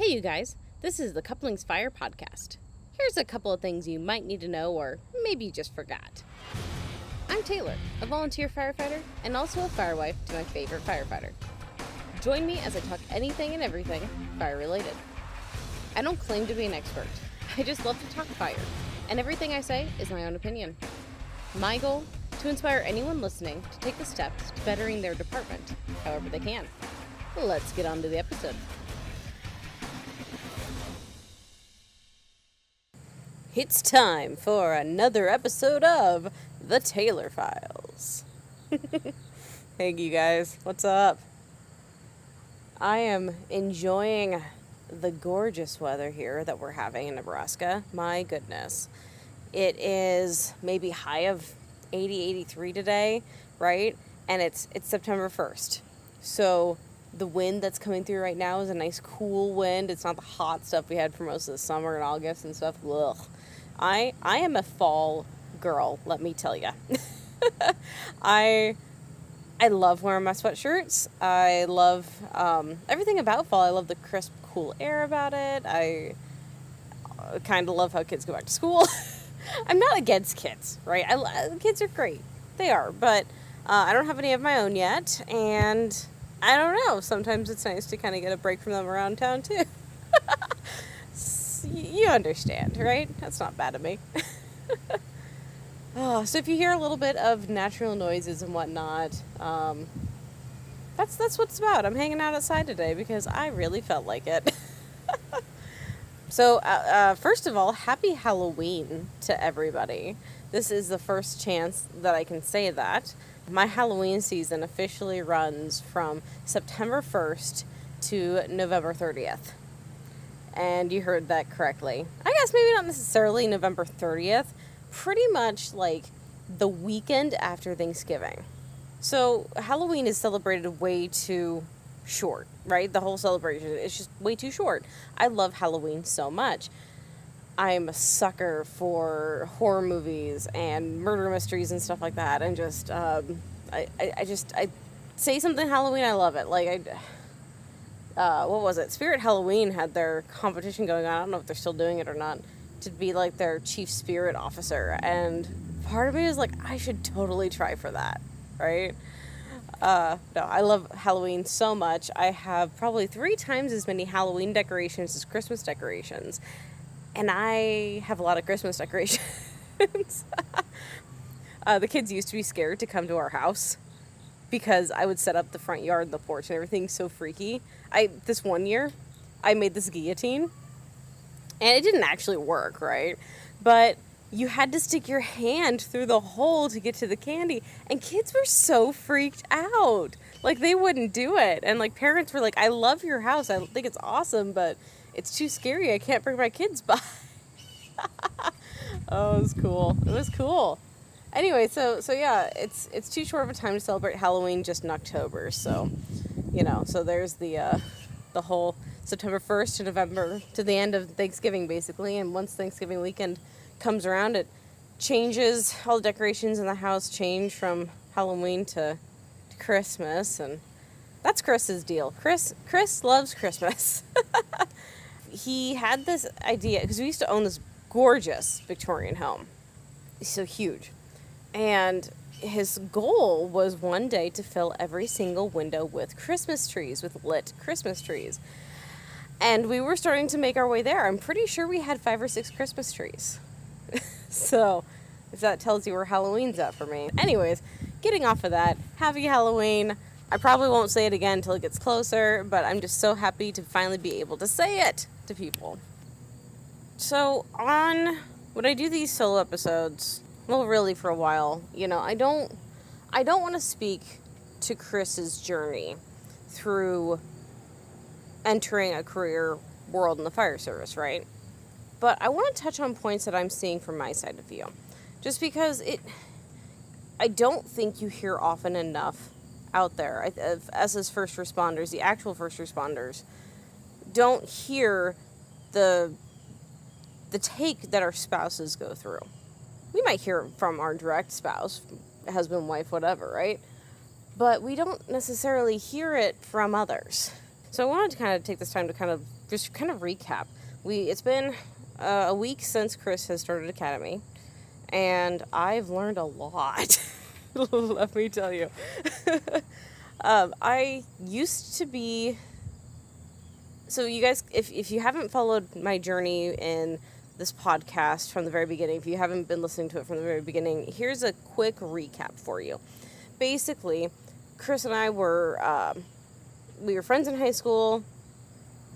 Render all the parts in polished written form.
Hey you guys, this is the Couplings Fire podcast. Here's a couple of things you might need to know or maybe you just forgot. I'm Taylor, a volunteer firefighter and also a firewife to my favorite firefighter. Join me as I talk anything and everything fire related. I don't claim to be an expert. I just love to talk fire, and everything I say is my own opinion. My goal? To inspire anyone listening to take the steps to bettering their department, however they can. Let's get on to the episode. It's time for another episode of The Taylor Files. Hey you guys, what's up? I am enjoying the gorgeous weather here that we're having in Nebraska. My goodness. It is maybe high of 80, 83 today, right? And it's September 1st. So the wind that's coming through right now is a nice cool wind. It's not the hot stuff we had for most of the summer and August and stuff. Ugh. I am a fall girl, let me tell you. I love wearing my sweatshirts. I love everything about fall. I love the crisp, cool air about it. I kind of love how kids go back to school. I'm not against kids, right? Kids are great. They are, but I don't have any of my own yet, and I don't know. Sometimes it's nice to kind of get a break from them around town, too. You understand, right? That's not bad of me. So if you hear a little bit of natural noises and whatnot, that's what it's about. I'm hanging out outside today because I really felt like it. So first of all, happy Halloween to everybody. This is the first chance that I can say that. My Halloween season officially runs from September 1st to November 30th. And you heard that correctly. I guess maybe not necessarily November 30th, pretty much like the weekend after Thanksgiving. So Halloween is celebrated way too short, right? The whole celebration is just way too short. I love Halloween so much. I'm a sucker for horror movies and murder mysteries and stuff like that. And just, I say something Halloween, I love it. Like, what was it? Spirit Halloween had their competition going on. I don't know if they're still doing it or not, to be like their chief spirit officer. And part of me is like, I should totally try for that, right? No, I love Halloween so much. I have probably 3 times as many Halloween decorations as Christmas decorations. And I have a lot of Christmas decorations. The kids used to be scared to come to our house because I would set up the front yard and the porch and everything so freaky. This one year, I made this guillotine, and it didn't actually work, right? But you had to stick your hand through the hole to get to the candy, and kids were so freaked out. Like, they wouldn't do it, and, like, parents were like, I love your house, I think it's awesome, but it's too scary, I can't bring my kids by. Oh, it was cool. It was cool. Anyway, so yeah, it's too short of a time to celebrate Halloween just in October, so, so there's the whole September 1st to November, to the end of Thanksgiving, basically, and once Thanksgiving weekend comes around, it changes, all the decorations in the house change from Halloween to Christmas, and that's Chris's deal. Chris loves Christmas. He had this idea, because we used to own this gorgeous Victorian home. It's so huge. And his goal was one day to fill every single window with Christmas trees, with lit Christmas trees. And we were starting to make our way there. I'm pretty sure we had 5 or 6 Christmas trees. So, if that tells you where Halloween's at for me. Anyways, getting off of that, happy Halloween. I probably won't say it again until it gets closer, but I'm just so happy to finally be able to say it to people. So, when I do these solo episodes, well, really for a while, I don't want to speak to Chris's journey through entering a career world in the fire service, right? But I want to touch on points that I'm seeing from my side of view. Just because I don't think you hear often enough out there, us as first responders, the actual first responders, don't hear the take that our spouses go through. We might hear it from our direct spouse, husband, wife, whatever, right? But we don't necessarily hear it from others. So I wanted to kind of take this time to kind of just kind of recap. It's been a week since Chris has started Academy, and I've learned a lot. Let me tell you. I used to be... So you guys, if you haven't followed my journey in this podcast from the very beginning, if you haven't been listening to it from the very beginning, here's a quick recap for you. Basically, Chris and I we were friends in high school.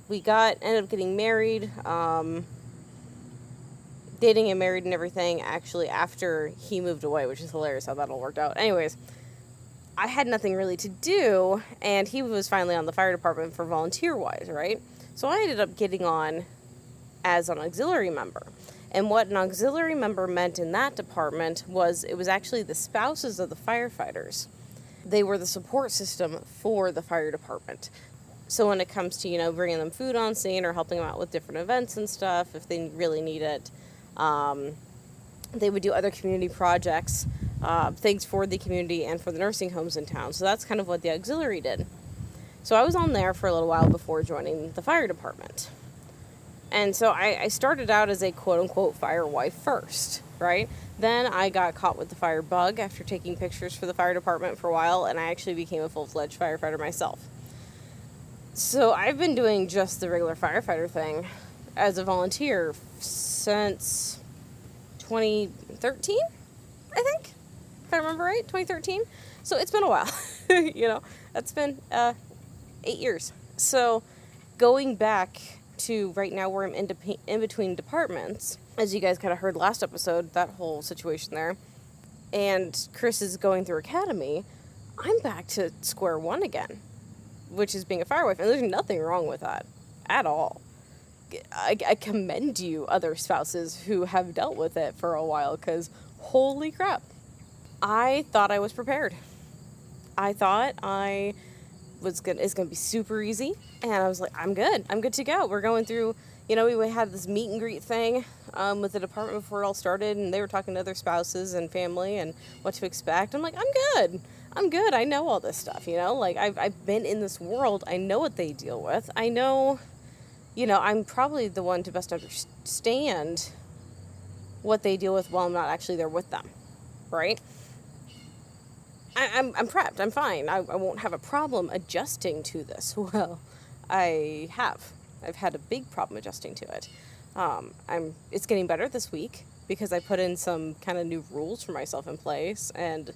We ended up getting married, dating and married and everything, actually, after he moved away, which is hilarious how that all worked out. Anyways, I had nothing really to do, and he was finally on the fire department for volunteer-wise, right? So I ended up getting on as an auxiliary member. And what an auxiliary member meant in that department was it was actually the spouses of the firefighters. They were the support system for the fire department. So when it comes to, bringing them food on scene or helping them out with different events and stuff, if they really need it, they would do other community projects, things for the community and for the nursing homes in town. So that's kind of what the auxiliary did. So I was on there for a little while before joining the fire department. And so I started out as a quote-unquote fire wife first, right? Then I got caught with the fire bug after taking pictures for the fire department for a while, and I actually became a full-fledged firefighter myself. So I've been doing just the regular firefighter thing as a volunteer since 2013, I think, if I remember right, 2013. So it's been a while, that's been 8 years. So going back to right now where I'm in between departments, as you guys kind of heard last episode, that whole situation there, and Chris is going through Academy, I'm back to square one again, which is being a firewife, and there's nothing wrong with that at all. I commend you, other spouses who have dealt with it for a while, because holy crap, I thought I was prepared. I thought it's gonna be super easy, and I was like, I'm good to go. We're going through, we had this meet and greet thing with the department before it all started, and they were talking to other spouses and family and what to expect. I'm like, I'm good. I know all this stuff, I've been in this world. I know what they deal with. I know, I'm probably the one to best understand what they deal with while I'm not actually there with them, right? I'm prepped. I'm fine. I won't have a problem adjusting to this. Well, I've had a big problem adjusting to it. It's getting better this week because I put in some kind of new rules for myself in place, and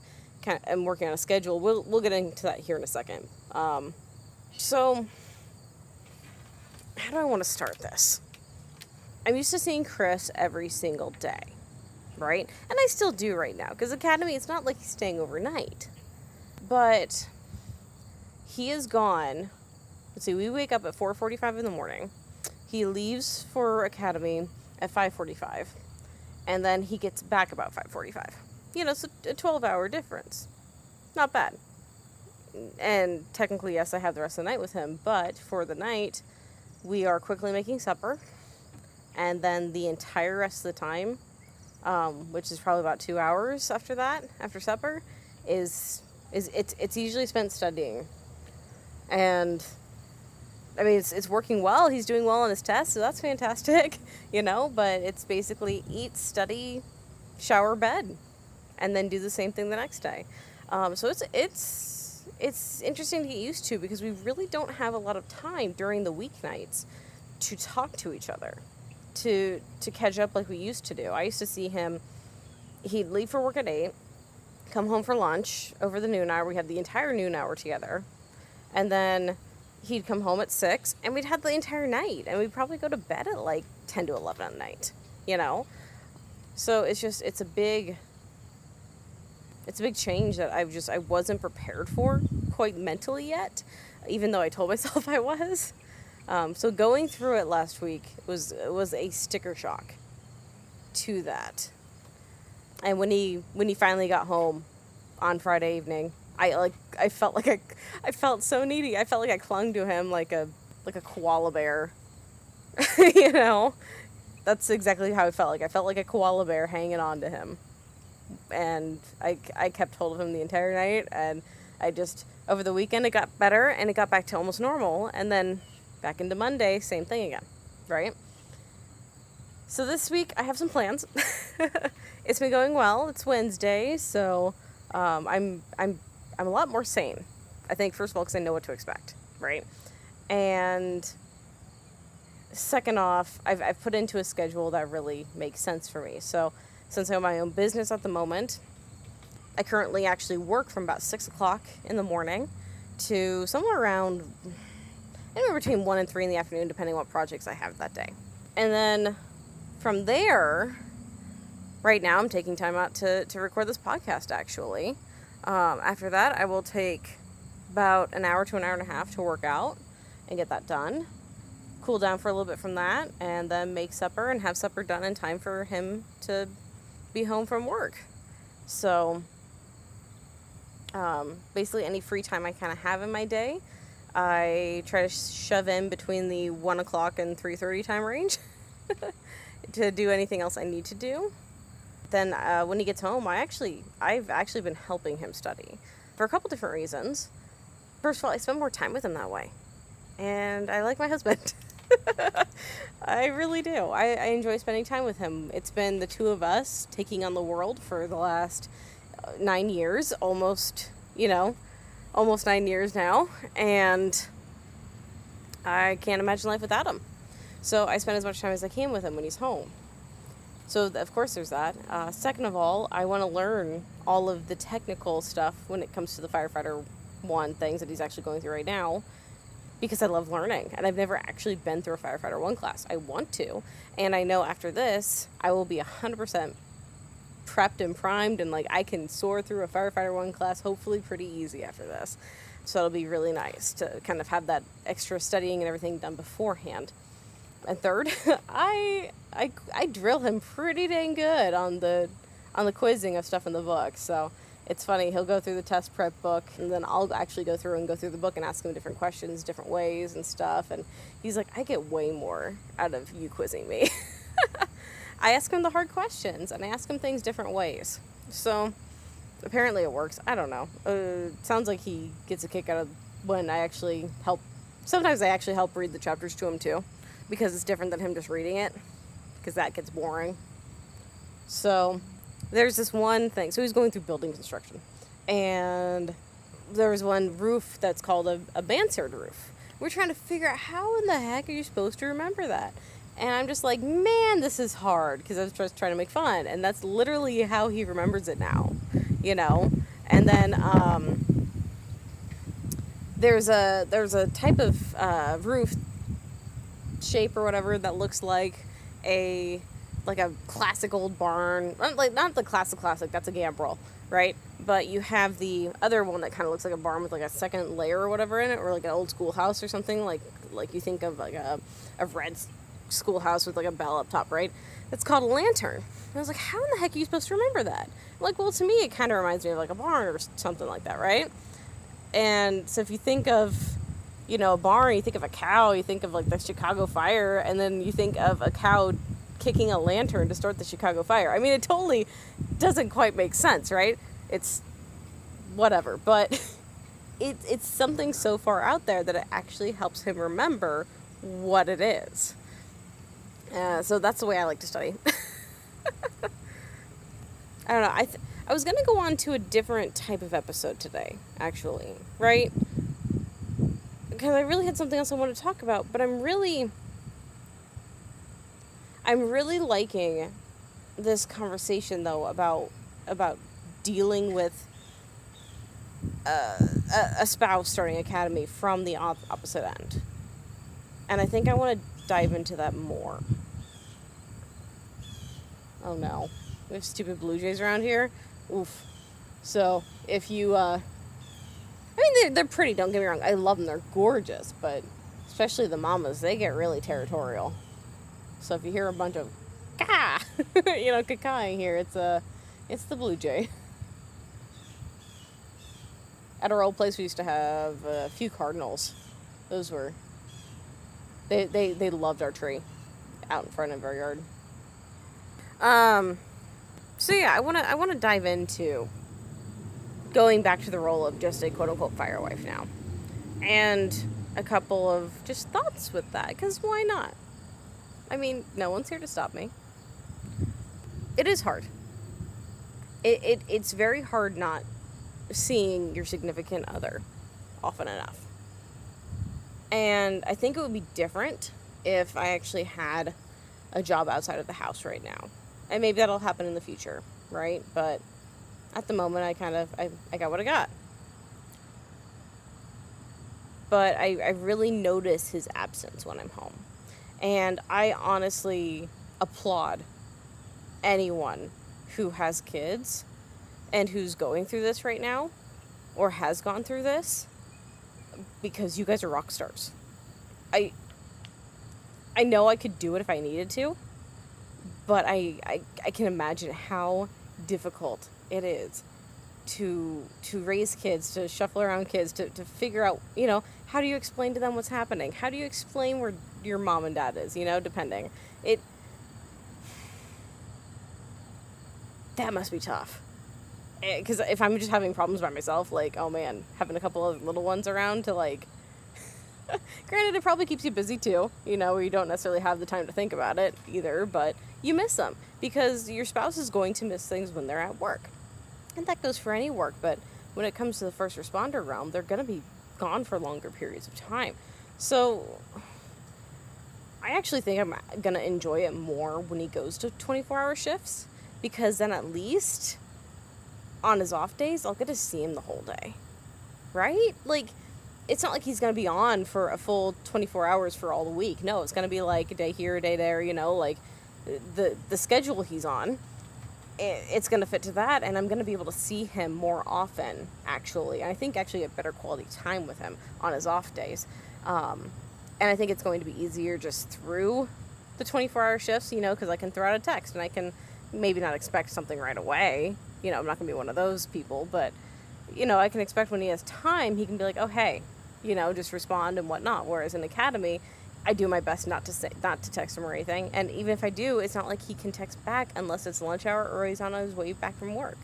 I'm working on a schedule. We'll get into that here in a second. So how do I want to start this? I'm used to seeing Chris every single day, right? And I still do right now, because Academy, it's not like he's staying overnight. But he is gone. Let's see, we wake up at 4:45 in the morning. He leaves for Academy at 5:45. And then he gets back about 5:45. It's a 12-hour difference. Not bad. And technically, yes, I have the rest of the night with him. But for the night, we are quickly making supper. And then the entire rest of the time, which is probably about 2 hours after supper, it's usually spent studying. And I mean, it's working well. He's doing well on his tests, so that's fantastic, but it's basically eat, study, shower, bed, and then do the same thing the next day. So it's interesting to get used to, because we really don't have a lot of time during the weeknights to talk to each other, to catch up like we used to do. I used to see him, he'd leave for work at 8, come home for lunch over the noon hour. We had the entire noon hour together. And then he'd come home at 6, and we'd have the entire night. And we'd probably go to bed at like 10 to 11 at night, So it's a big change that I wasn't prepared for quite mentally yet, even though I told myself I was. So going through it last week was a sticker shock to that. And when he finally got home on Friday evening, I felt so needy. I felt like I clung to him like a koala bear. That's exactly how I felt like. I felt like a koala bear hanging on to him. And I kept hold of him the entire night, and over the weekend it got better, and it got back to almost normal. And then back into Monday, same thing again, right? So this week I have some plans. It's been going well. It's Wednesday, so I'm a lot more sane. I think, first of all, because I know what to expect, right? And second off, I've put into a schedule that really makes sense for me. So since I have my own business at the moment, I currently actually work from about 6 o'clock in the morning to somewhere around anywhere between 1 and 3 in the afternoon, depending on what projects I have that day. And then from there, right now I'm taking time out to record this podcast, actually. After that, I will take about an hour to an hour and a half to work out and get that done. Cool down for a little bit from that, and then make supper and have supper done in time for him to be home from work. So basically any free time I kind of have in my day, I try to shove in between the 1 o'clock and 3:30 time range to do anything else I need to do. Then when he gets home, I've actually been helping him study for a couple different reasons. First of all, I spend more time with him that way, and I like my husband. I really do. I enjoy spending time with him. It's been the two of us taking on the world for the last 9 years, almost 9 years now, and I can't imagine life without him. So I spend as much time as I can with him when he's home. So of course there's that. Second of all, I want to learn all of the technical stuff when it comes to the firefighter 1 things that he's actually going through right now, because I love learning, and I've never actually been through a firefighter 1 class. I want to, and I know after this I will be 100% prepped and primed, and I can soar through a firefighter 1 class hopefully pretty easy after this. So it'll be really nice to kind of have that extra studying and everything done beforehand. And third, I drill him pretty dang good on the quizzing of stuff in the book. So it's funny, he'll go through the test prep book, and then I'll actually go through the book and ask him different questions, different ways and stuff. And he's like, I get way more out of you quizzing me. I ask him the hard questions, and I ask him things different ways. So apparently it works. I don't know. Sounds like he gets a kick out of when I actually help. Sometimes I actually help read the chapters to him too, because it's different than him just reading it, because that gets boring. So there's this one thing. So he's going through building construction, and there was one roof that's called a mansard roof. We're trying to figure out how in the heck are you supposed to remember that? And I'm just like, man, this is hard, because I was just trying to make fun, and that's literally how he remembers it now, And then there's a type of roof shape or whatever that looks like a classic old barn, not the classic, that's a gambrel, right? But you have the other one that kind of looks like a barn with a second layer or whatever in it, or an old schoolhouse or something, like you think of a red schoolhouse with a bell up top, right? It's called a lantern. And I was like, how in the heck are you supposed to remember that? Well, to me it kind of reminds me of a barn or something like that, right? And so if you think of a barn, you think of a cow, you think of the Chicago fire, and then you think of a cow kicking a lantern to start the Chicago fire. I mean, it totally doesn't quite make sense, right? It's whatever, but it's something so far out there that it actually helps him remember what it is. So that's the way I like to study. I don't know. I was going to go on to a different type of episode today, actually, right? Because I really had something else I wanted to talk about, but I'm really liking this conversation, though, about dealing with a spouse starting academy from the opposite end. And I think I want to dive into that more. Oh no, we have stupid blue jays around here. Oof. So if you, they're pretty, don't get me wrong, I love them, they're gorgeous, but especially the mamas, they get really territorial. So if you hear a bunch of caw, cacaing here, it's the blue jay. At our old place, we used to have a few cardinals. Those were, they loved our tree out in front of our yard. So yeah, I want to dive into going back to the role of just a quote unquote fire wife now. And a couple of just thoughts with that, because why not? I mean, no one's here to stop me. It is hard. It's very hard not seeing your significant other often enough. And I think it would be different if I actually had a job outside of the house right now. And maybe that'll happen in the future, right? But at the moment, I got what I got. But I really notice his absence when I'm home. And I honestly applaud anyone who has kids and who's going through this right now or has gone through this, because you guys are rock stars. I know I could do it if I needed to, but I can imagine how difficult it is to raise kids, to shuffle around kids, to figure out, how do you explain to them what's happening? How do you explain where your mom and dad is, depending. That must be tough. Because if I'm just having problems by myself, like, oh man, having a couple of little ones around to, like, granted, it probably keeps you busy too, where you don't necessarily have the time to think about it either, but you miss them because your spouse is going to miss things when they're at work. And that goes for any work, but when it comes to the first responder realm, they're going to be gone for longer periods of time. So I actually think I'm going to enjoy it more when he goes to 24-hour shifts, because then at least on his off days, I'll get to see him the whole day, right? Like, it's not like he's going to be on for a full 24 hours for all the week. No, it's going to be like a day here, a day there, like the schedule he's on, it's going to fit to that, and I'm going to be able to see him more often, actually. And I think actually get better quality time with him on his off days. And I think it's going to be easier just through the 24-hour shifts, because I can throw out a text, and I can maybe not expect something right away. I'm not going to be one of those people, but, I can expect when he has time, he can be like, oh, hey, just respond and whatnot. Whereas in Academy, I do my best not to text him or anything. And even if I do, it's not like he can text back unless it's lunch hour or he's on his way back from work.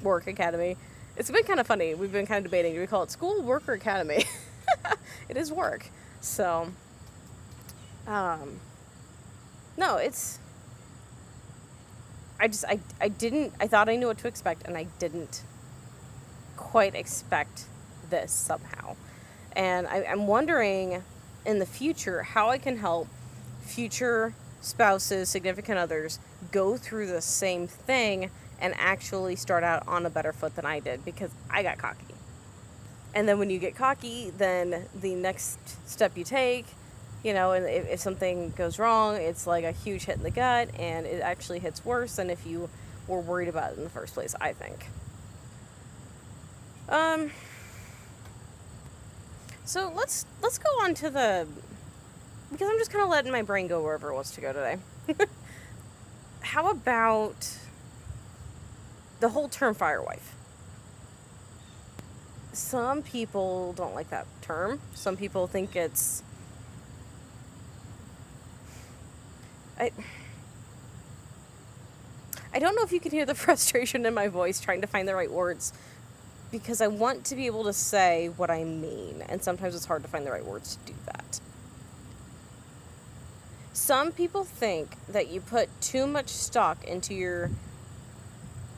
Work, Academy. It's been kind of funny. We've been kind of debating, do we call it school, work, or Academy? It is work. So, no, it's... I thought I knew what to expect, and I didn't quite expect this somehow. And I'm wondering in the future how I can help future spouses, significant others, go through the same thing and actually start out on a better foot than I did, because I got cocky. And then when you get cocky, then the next step you take, and if something goes wrong, it's like a huge hit in the gut, and it actually hits worse than if you were worried about it in the first place, I think. So let's go on to because I'm just kind of letting my brain go wherever it wants to go today. How about the whole term firewife? Some people don't like that term. Some people think it's... I don't know if you can hear the frustration in my voice trying to find the right words, because I want to be able to say what I mean, and sometimes it's hard to find the right words to do that. Some people think that you put too much stock into your...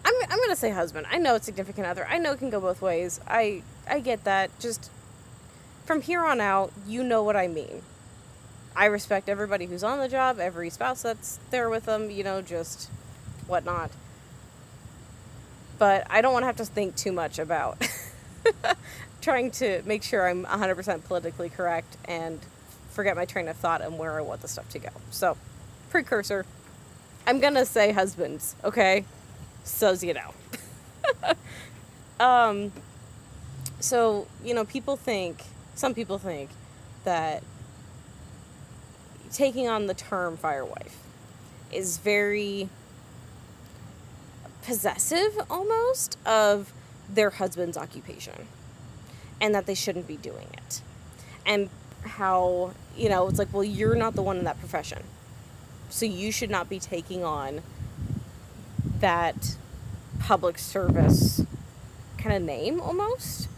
I'm going to say husband. I know it's significant other. I know it can go both ways. I get that. Just from here on out, you know what I mean. I respect everybody who's on the job, every spouse that's there with them, just whatnot. But I don't want to have to think too much about trying to make sure I'm 100% politically correct and forget my train of thought and where I want the stuff to go. So, precursor. I'm going to say husbands, okay? So's you know. So, some people think that taking on the term firewife is very possessive almost of their husband's occupation, and that they shouldn't be doing it. And how, it's like, well, you're not the one in that profession, so you should not be taking on that public service kind of name almost.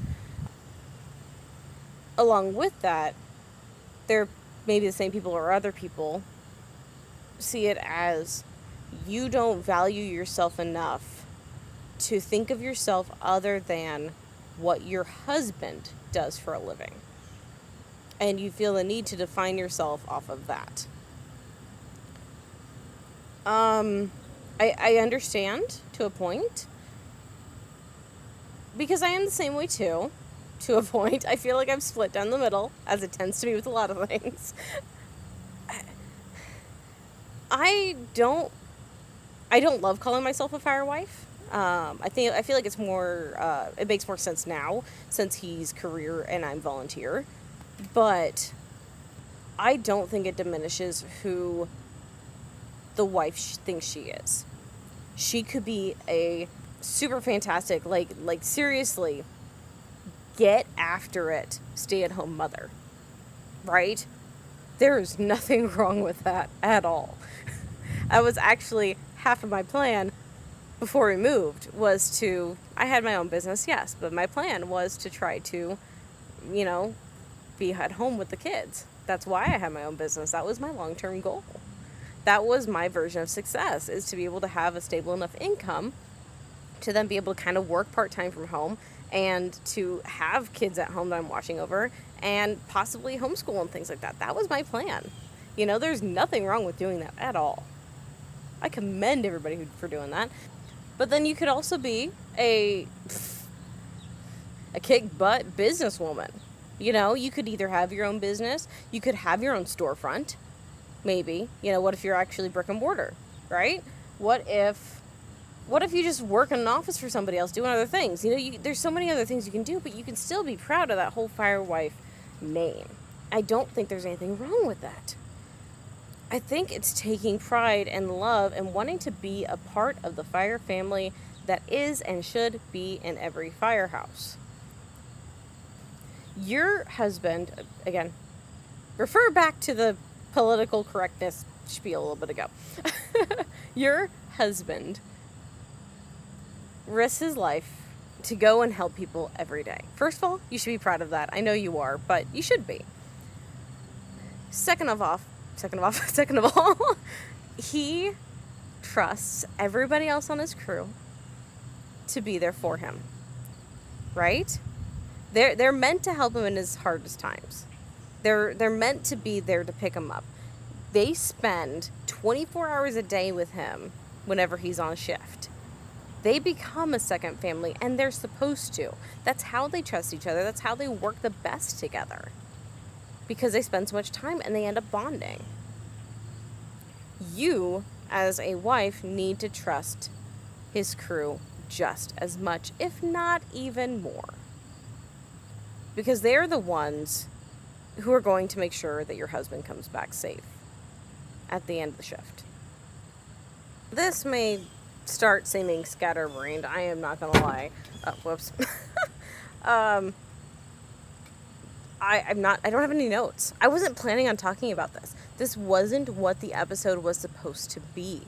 along with that, there may be the same people or other people see it as you don't value yourself enough to think of yourself other than what your husband does for a living. And you feel the need to define yourself off of that. I understand to a point, because I am the same way too, to a point. I feel like I'm split down the middle, as it tends to be with a lot of things. I don't love calling myself a fire wife. I feel like it's more, it makes more sense now since he's career and I'm volunteer. But I don't think it diminishes who the wife thinks she is. She could be a super fantastic, like seriously, get after it, stay-at-home mother, right? There is nothing wrong with that at all. That was actually half of my plan before we moved, was to, I had my own business, yes, but my plan was to try to, be at home with the kids. That's why I had my own business. That was my long-term goal. That was my version of success, is to be able to have a stable enough income to then be able to kind of work part-time from home and to have kids at home that I'm watching over and possibly homeschool and things like that. That was my plan. There's nothing wrong with doing that at all. I commend everybody for doing that. But then you could also be a kick-butt businesswoman. You could either have your own business, you could have your own storefront, maybe. What if you're actually brick and mortar, right? What if you just work in an office for somebody else doing other things? There's so many other things you can do, but you can still be proud of that whole firewife name. I don't think there's anything wrong with that. I think it's taking pride and love and wanting to be a part of the fire family that is and should be in every firehouse. Your husband, again, refer back to the political correctness spiel a little bit ago. Your husband risks his life to go and help people every day. First of all, you should be proud of that. I know you are, but you should be. Second of all, he trusts everybody else on his crew to be there for him. Right? They're meant to help him in his hardest times. They're meant to be there to pick him up. They spend 24 hours a day with him whenever he's on shift. They become a second family, and they're supposed to. That's how they trust each other. That's how they work the best together. Because they spend so much time and they end up bonding. You, as a wife, need to trust his crew just as much, if not even more. Because they're the ones who are going to make sure that your husband comes back safe at the end of the shift. This may start seeming scatterbrained. I am not gonna lie. Whoops. I don't have any notes. I wasn't planning on talking about this. This wasn't what the episode was supposed to be.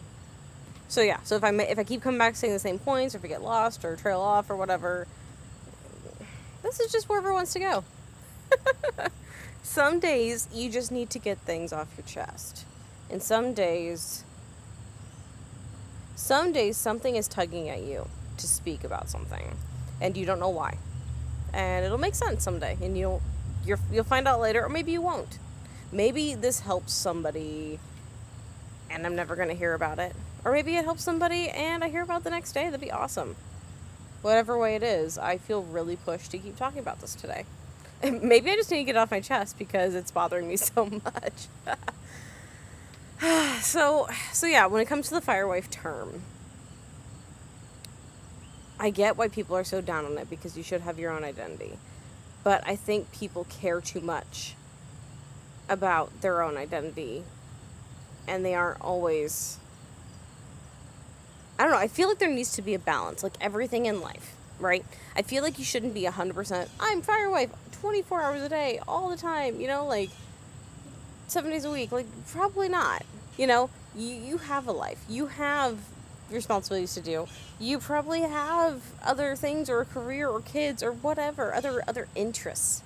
So yeah, so if I keep coming back saying the same points, or if I get lost or trail off or whatever, this is just wherever it wants to go. Some days you just need to get things off your chest. And some days something is tugging at you to speak about something, and you don't know why. And it'll make sense someday, and you'll find out later, or maybe you won't. Maybe this helps somebody, and I'm never going to hear about it. Or maybe it helps somebody, and I hear about it the next day. That'd be awesome. Whatever way it is, I feel really pushed to keep talking about this today. Maybe I just need to get it off my chest because it's bothering me so much. So yeah, when it comes to the firewife term, I get why people are so down on it, because you should have your own identity. But I think people care too much about their own identity, and they aren't always... I don't know, I feel like there needs to be a balance, like everything in life, right? I feel like you shouldn't be 100%, I'm firewife, 24 hours a day, all the time, 7 days a week, probably not. You have a life, you have responsibilities to do, you probably have other things, or a career, or kids, or whatever, other interests.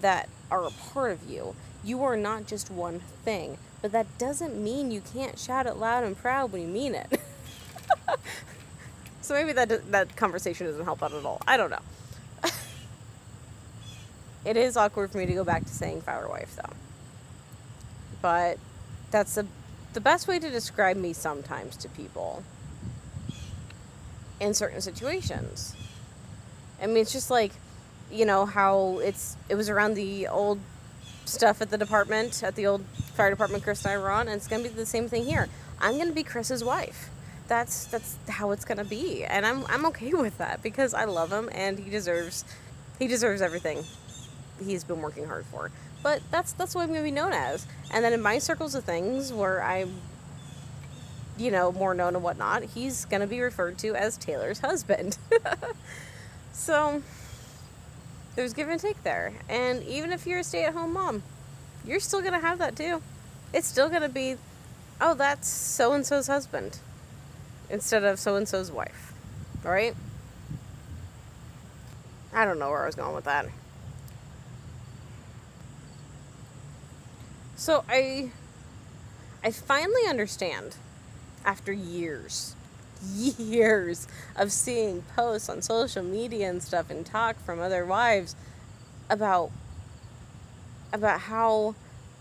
that are a part of you. You are not just one thing, but that doesn't mean you can't shout it loud and proud when you mean it. So maybe that conversation doesn't help out at all. I don't know. It is awkward for me to go back to saying fire wife, though. But that's the best way to describe me sometimes to people in certain situations. I mean, it's just like, how it was around the old stuff at the old fire department Chris and I were on, and it's going to be the same thing here. I'm going to be Chris's wife. That's how it's going to be. And I'm okay with that because I love him and he deserves everything he's been working hard for. But that's what I'm going to be known as. And then in my circles of things where I'm, more known and whatnot, he's going to be referred to as Taylor's husband. So there's give and take there. And even if you're a stay-at-home mom, you're still going to have that too. It's still going to be, oh, that's so-and-so's husband instead of so-and-so's wife. Right? I don't know where I was going with that. So I finally understand, after years of seeing posts on social media and stuff and talk from other wives about how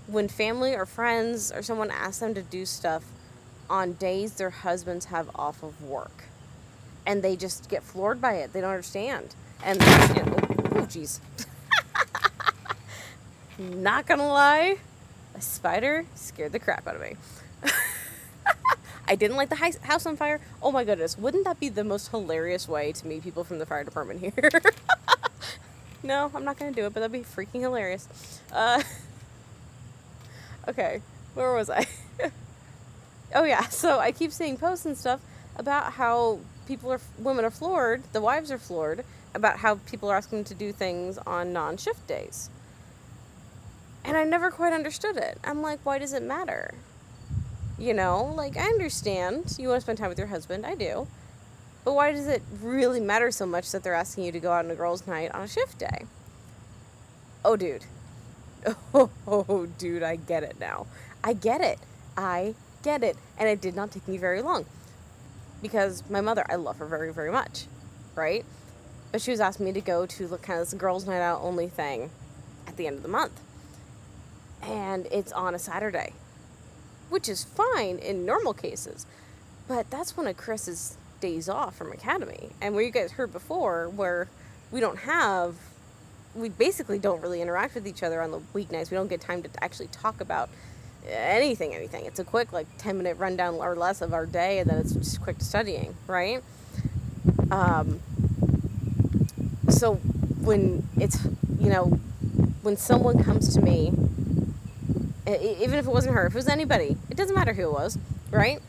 when family or friends or someone asks them to do stuff on days their husbands have off of work, and they just get floored by it. They don't understand. And oh geez. Not gonna lie, a spider scared the crap out of me. I didn't light the house on fire. Oh my goodness, wouldn't that be the most hilarious way to meet people from the fire department here? No, I'm not gonna do it, but that'd be freaking hilarious. Okay, where was I? Oh yeah, so I keep seeing posts and stuff about how women are floored, the wives are floored, about how people are asking them to do things on non-shift days. And I never quite understood it. I'm like, why does it matter? I understand you want to spend time with your husband, I do. But why does it really matter so much that they're asking you to go out on a girls' night on a shift day? Oh, dude. Oh, dude, I get it now. I get it. And it did not take me very long. Because my mother, I love her very, very much. Right? But she was asking me to go to kind of this girls' night out only thing at the end of the month. And it's on a Saturday. Which is fine in normal cases. But that's one of Chris's days off from academy. And where you guys heard before, where we basically don't really interact with each other on the weeknights. We don't get time to actually talk about anything. It's a quick 10-minute rundown or less of our day, and then it's just quick studying, right? So when it's, when someone comes to me, even if it wasn't her, if it was anybody, it doesn't matter who it was, right?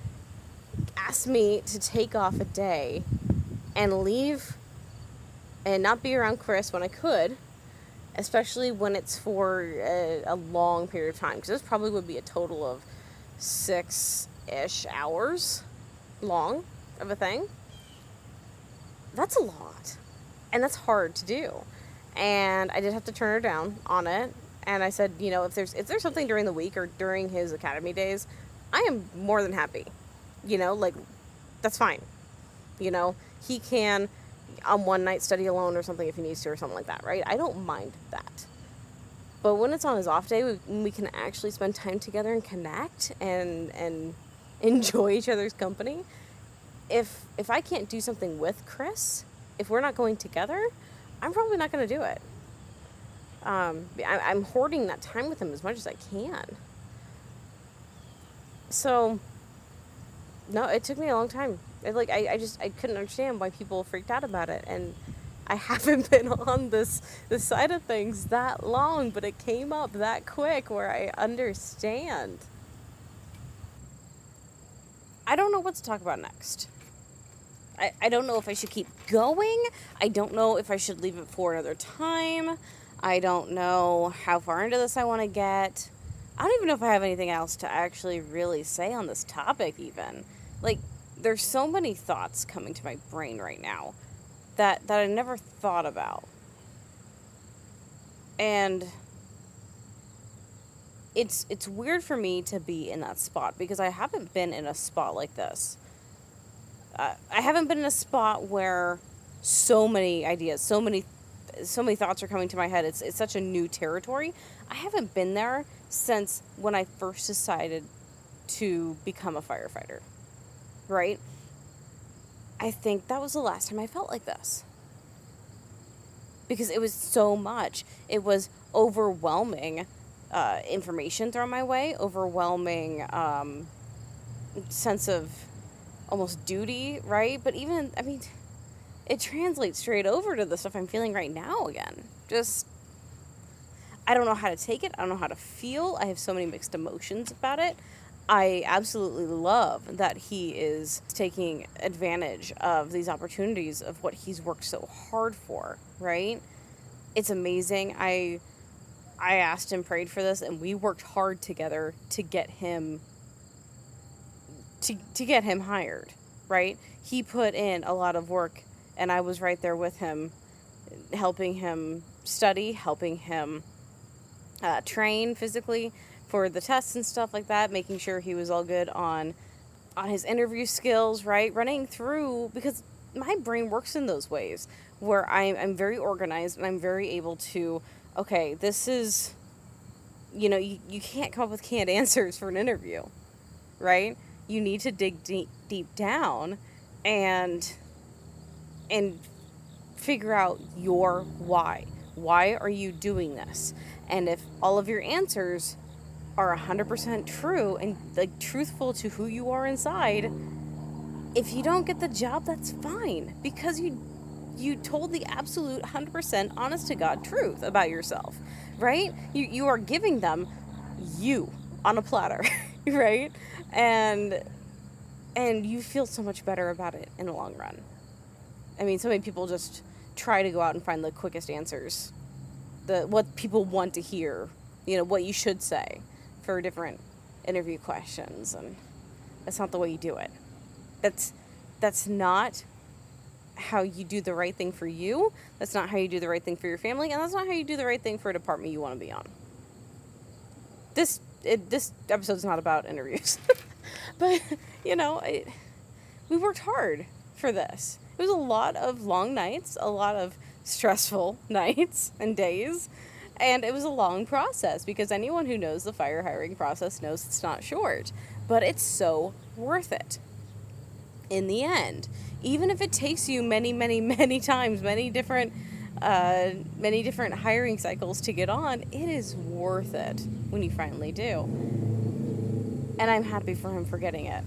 Ask me to take off a day and leave and not be around Chris when I could, especially when it's for a long period of time, because this probably would be a total of 6-ish hours long of a thing. That's a lot, and that's hard to do. And I did have to turn her down on it. And I said, if there's something during the week or during his academy days, I am more than happy. That's fine. He can on one night study alone or something if he needs to or something like that, right? I don't mind that. But when it's on his off day, when we can actually spend time together and connect and enjoy each other's company, if I can't do something with Chris, if we're not going together, I'm probably not going to do it. I'm hoarding that time with him as much as I can. So, no, it took me a long time. I couldn't understand why people freaked out about it, and I haven't been on this side of things that long, but it came up that quick where I understand. I don't know what to talk about next. I don't know if I should keep going. I don't know if I should leave it for another time. I don't know how far into this I want to get. I don't even know if I have anything else to actually really say on this topic even. There's so many thoughts coming to my brain right now that I never thought about. And it's weird for me to be in that spot because I haven't been in a spot like this. I haven't been in a spot where so many ideas, so many thoughts are coming to my head. It's such a new territory. I haven't been there since when I first decided to become a firefighter, right? I think that was the last time I felt like this. Because it was so much. It was overwhelming information thrown my way, overwhelming sense of almost duty, right? But even, I mean, it translates straight over to the stuff I'm feeling right now again. Just, I don't know how to take it. I don't know how to feel. I have so many mixed emotions about it. I absolutely love that he is taking advantage of these opportunities of what he's worked so hard for, right? It's amazing. I asked and prayed for this, and we worked hard together to get him to get him hired, right? He put in a lot of work, and I was right there with him, helping him study, helping him train physically for the tests and stuff like that, making sure he was all good on his interview skills, right? Running through, because my brain works in those ways where I'm very organized and I'm very able to, okay, this is, you can't come up with canned answers for an interview, right? You need to dig deep down and figure out your why. Why are you doing this? And if all of your answers are 100% true and like truthful to who you are inside, if you don't get the job, that's fine, because you told the absolute 100% honest to God truth about yourself, right? You are giving them you on a platter, right? And you feel so much better about it in the long run. I mean, so many people just try to go out and find the quickest answers, what people want to hear, what you should say for different interview questions, and that's not the way you do it. That's not how you do the right thing for you. That's not how you do the right thing for your family, and that's not how you do the right thing for a department you want to be on. This episode's not about interviews, but we worked hard for this. It was a lot of long nights, a lot of stressful nights and days, and it was a long process, because anyone who knows the fire hiring process knows it's not short, but it's so worth it in the end. Even if it takes you many, many, many times, many different hiring cycles to get on, it is worth it when you finally do. And I'm happy for him for getting it,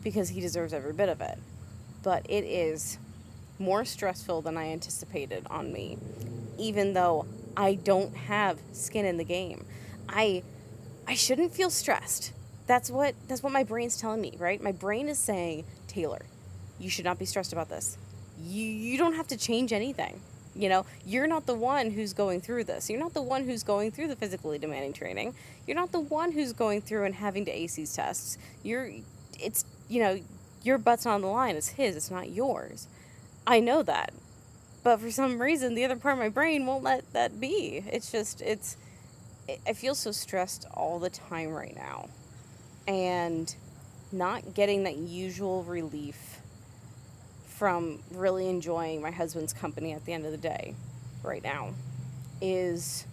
because he deserves every bit of it. But it is more stressful than I anticipated on me, even though I don't have skin in the game. I shouldn't feel stressed. That's what my brain's telling me, right? My brain is saying, Taylor, you should not be stressed about this. You don't have to change anything. You're not the one who's going through this. You're not the one who's going through the physically demanding training. You're not the one who's going through and having to ace these tests. Your butt's on the line. It's his. It's not yours. I know that. But for some reason, the other part of my brain won't let that be. I feel so stressed all the time right now. And not getting that usual relief from really enjoying my husband's company at the end of the day right now is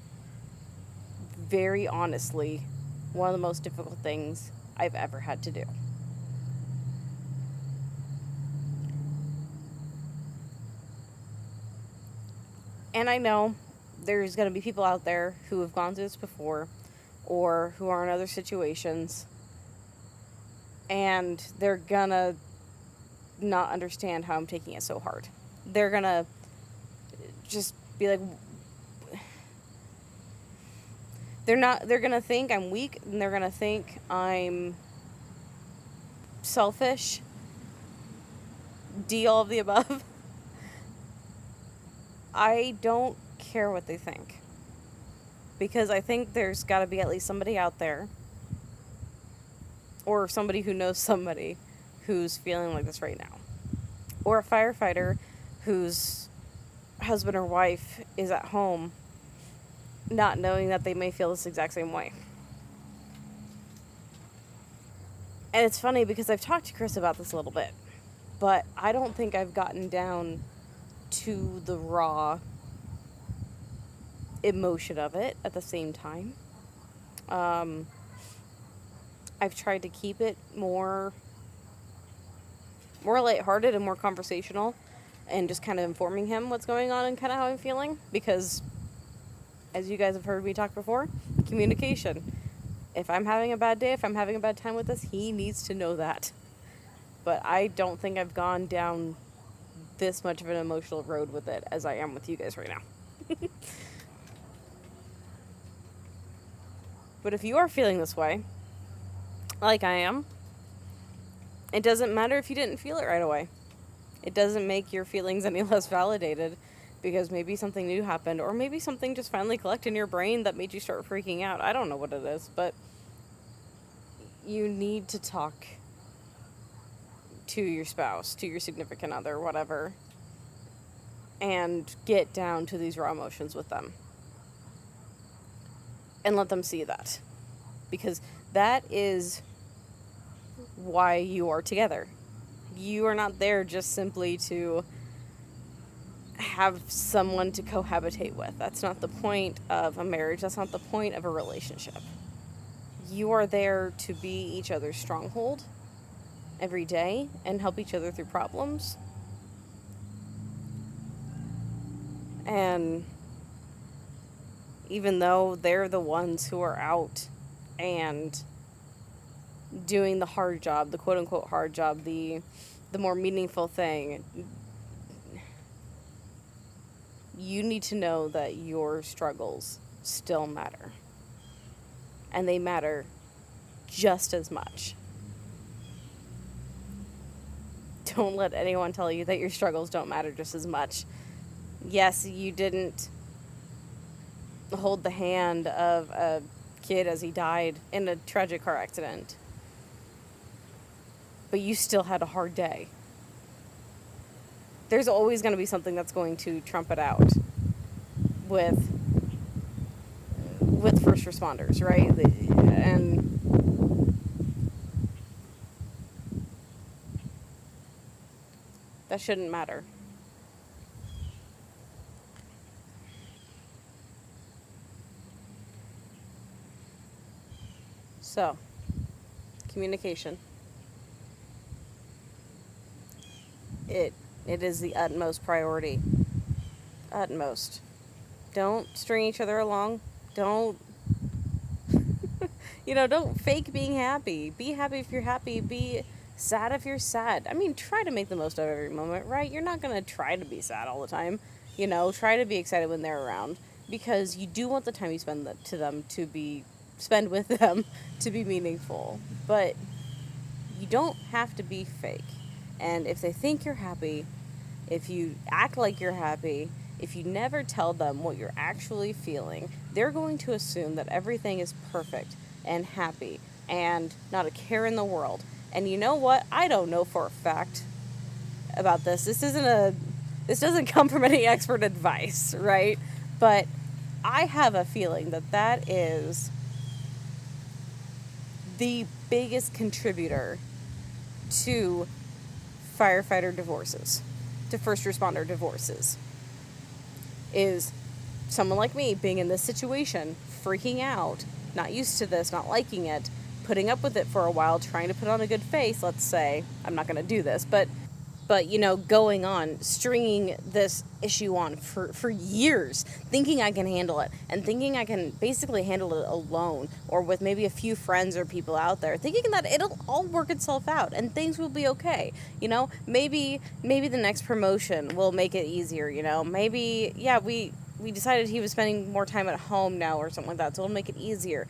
very honestly one of the most difficult things I've ever had to do. And I know there's going to be people out there who have gone through this before, or who are in other situations, and they're going to not understand how I'm taking it so hard. They're going to just be like, they're going to think I'm weak, and they're going to think I'm selfish, D, all of the above. I don't care what they think, because I think there's got to be at least somebody out there, or somebody who knows somebody who's feeling like this right now, or a firefighter whose husband or wife is at home not knowing that they may feel this exact same way. And it's funny because I've talked to Chris about this a little bit, but I don't think I've gotten down to the raw emotion of it at the same time. I've tried to keep it more lighthearted and more conversational, and just kind of informing him what's going on and kind of how I'm feeling, because as you guys have heard me talk before, communication. If I'm having a bad day, if I'm having a bad time with this, he needs to know that. But I don't think I've gone down this much of an emotional road with it as I am with you guys right now. But if you are feeling this way, like I am, it doesn't matter if you didn't feel it right away. It doesn't make your feelings any less validated, because maybe something new happened, or maybe something just finally clicked in your brain that made you start freaking out. I don't know what it is, but you need to talk to your spouse, to your significant other, whatever, and get down to these raw emotions with them. And let them see that. Because that is why you are together. You are not there just simply to have someone to cohabitate with. That's not the point of a marriage. That's not the point of a relationship. You are there to be each other's stronghold every day and help each other through problems. And even though they're the ones who are out and doing the hard job, the quote-unquote hard job, the more meaningful thing, you need to know that your struggles still matter. And they matter just as much. Don't let anyone tell you that your struggles don't matter just as much. Yes, you didn't hold the hand of a kid as he died in a tragic car accident, but you still had a hard day. There's always going to be something that's going to trump it out with first responders, right? And that shouldn't matter. So, communication. It is the utmost priority. Utmost. Don't string each other along. Don't don't fake being happy. Be happy if you're happy. Be sad if you're sad. I mean, try to make the most of every moment, right? You're not going to try to be sad all the time. Try to be excited when they're around, because you do want the time you spend spend with them to be meaningful. But you don't have to be fake. And if they think you're happy, if you act like you're happy, if you never tell them what you're actually feeling, they're going to assume that everything is perfect and happy and not a care in the world. And you know what? I don't know for a fact about this. This doesn't come from any expert advice, right? But I have a feeling that is the biggest contributor to firefighter divorces, to first responder divorces, is someone like me being in this situation, freaking out, not used to this, not liking it, putting up with it for a while, trying to put on a good face, let's say. I'm not going to do this, but going on, stringing this issue on for years, thinking I can handle it, and thinking I can basically handle it alone, or with maybe a few friends or people out there, thinking that it'll all work itself out, and things will be okay. Maybe the next promotion will make it easier, maybe, we decided he was spending more time at home now or something like that, so it'll make it easier.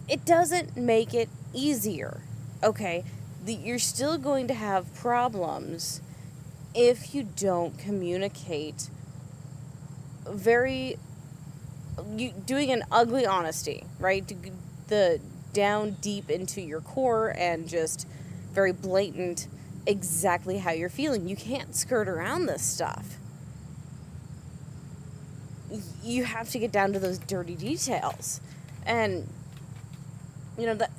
It doesn't make it easier, okay? You're still going to have problems if you don't communicate doing an ugly honesty, right? The down deep into your core and just very blatant exactly how you're feeling. You can't skirt around this stuff. you have to get down to those dirty details. And, that,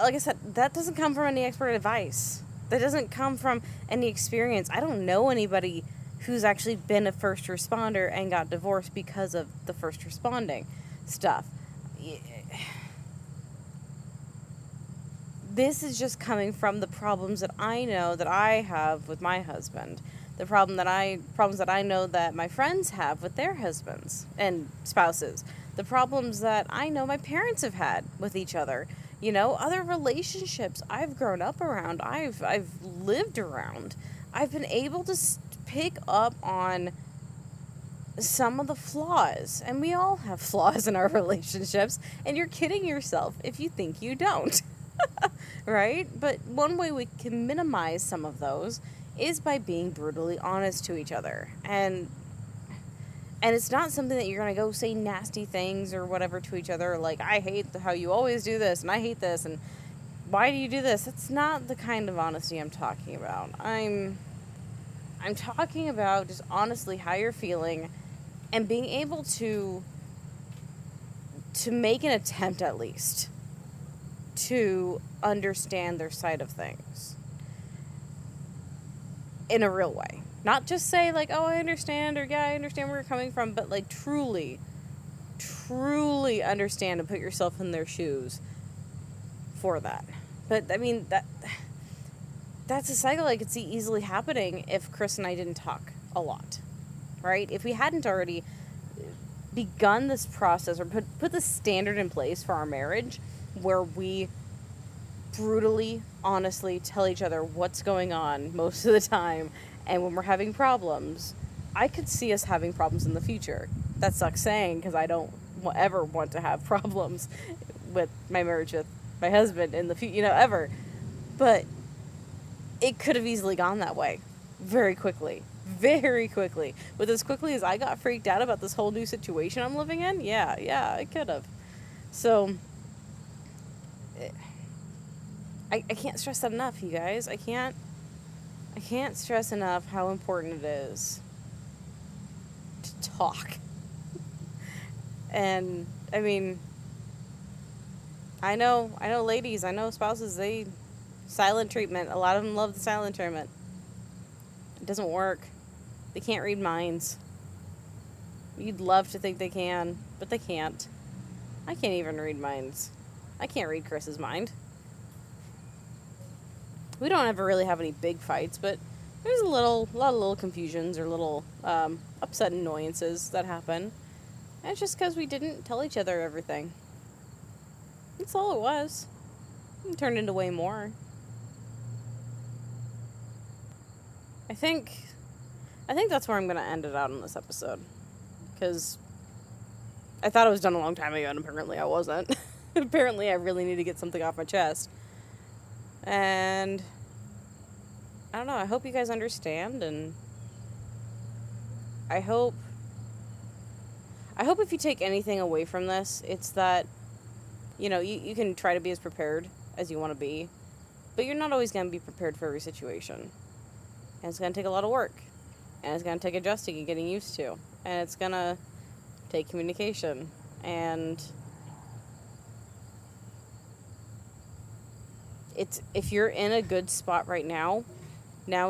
like I said, that doesn't come from any expert advice. That doesn't come from any experience. I don't know anybody who's actually been a first responder and got divorced because of the first responding stuff. This is just coming from the problems that I know that I have with my husband. The problems that I know that my friends have with their husbands and spouses. The problems that I know my parents have had with each other. Other relationships I've grown up around, I've lived around. I've been able to pick up on some of the flaws. And we all have flaws in our relationships. And you're kidding yourself if you think you don't. Right? But one way we can minimize some of those is by being brutally honest to each other. And it's not something that you're going to go say nasty things or whatever to each other, like, I hate how you always do this, and I hate this, and why do you do this? That's not the kind of honesty I'm talking about. I'm talking about just honestly how you're feeling and being able to make an attempt at least to understand their side of things in a real way. Not just say, like, oh, I understand, or yeah, I understand where you're coming from, but, like, truly understand and put yourself in their shoes for that. But, I mean, that's a cycle I could see easily happening if Chris and I didn't talk a lot, right? If we hadn't already begun this process or put the standard in place for our marriage where we brutally, honestly tell each other what's going on most of the time, and when we're having problems, I could see us having problems in the future. That sucks saying, because I don't ever want to have problems with my marriage with my husband in the future, ever. But it could have easily gone that way very quickly. With as quickly as I got freaked out about this whole new situation I'm living in, yeah, it could have. So I can't stress that enough, you guys. I can't stress enough how important it is to talk. And, I mean, I know ladies, I know spouses, silent treatment. A lot of them love the silent treatment. It doesn't work. They can't read minds. You'd love to think they can, but they can't. I can't even read minds. I can't read Chris's mind. We don't ever really have any big fights, but there's a lot of little confusions or little upset annoyances that happen. And it's just because we didn't tell each other everything. That's all it was. It turned into way more. I think that's where I'm going to end it out on this episode. Because I thought it was done a long time ago, and apparently I wasn't. Apparently I really need to get something off my chest. And I don't know, I hope you guys understand, and I hope if you take anything away from this, it's that, you can try to be as prepared as you want to be, but you're not always going to be prepared for every situation. And it's going to take a lot of work, and it's going to take adjusting and getting used to, and it's going to take communication, and if you're in a good spot right now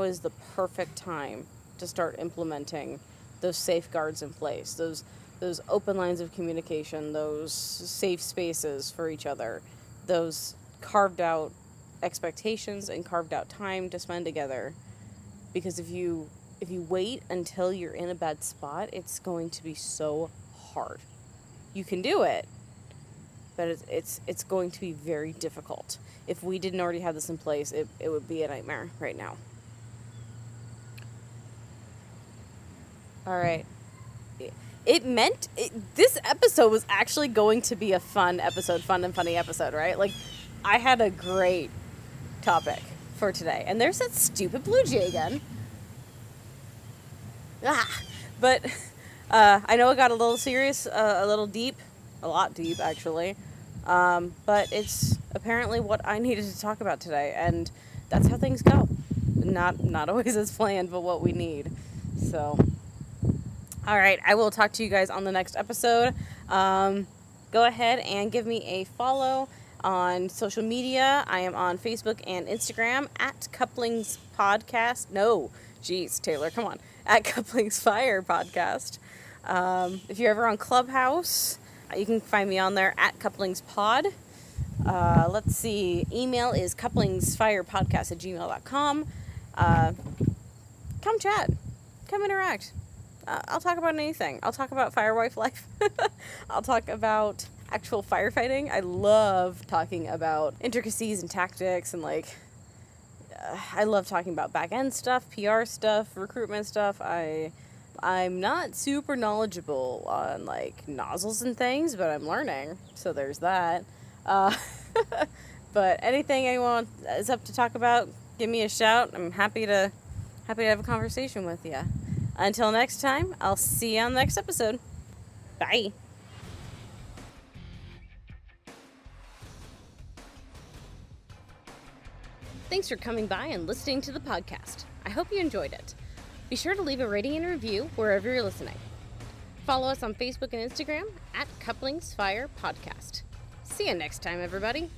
is the perfect time to start implementing those safeguards in place, those open lines of communication, those safe spaces for each other, those carved out expectations and carved out time to spend together. Because if you wait until you're in a bad spot, it's going to be so hard. You can do it, but it's going to be very difficult. If we didn't already have this in place, it would be a nightmare right now. All right. This episode was actually going to be a fun and funny episode, right? Like, I had a great topic for today. And there's that stupid blue jay again. But I know it got a little serious, a little deep, a lot deep, actually. But it's apparently what I needed to talk about today. And that's how things go. Not always as planned, but what we need. So All right, I will talk to you guys on the next episode. Go ahead and give me a follow on social media. I am on Facebook and Instagram at Couplings Podcast. No, geez, Taylor, come on. At Couplings Fire Podcast. If you're ever on Clubhouse, you can find me on there at Couplings Pod. Let's see. Email is couplingsfirepodcast@gmail.com. Come chat. Come interact. I'll talk about anything. I'll talk about firewife life. I'll talk about actual firefighting. I love talking about intricacies and tactics and I love talking about back end stuff, PR stuff, recruitment stuff. I'm not super knowledgeable on nozzles and things, but I'm learning. So there's that. But anything anyone is up to talk about, give me a shout. I'm happy to have a conversation with you. Until next time, I'll see you on the next episode. Bye. Thanks for coming by and listening to the podcast. I hope you enjoyed it. Be sure to leave a rating and review wherever you're listening. Follow us on Facebook and Instagram at Couplings Fire Podcast. See you next time, everybody.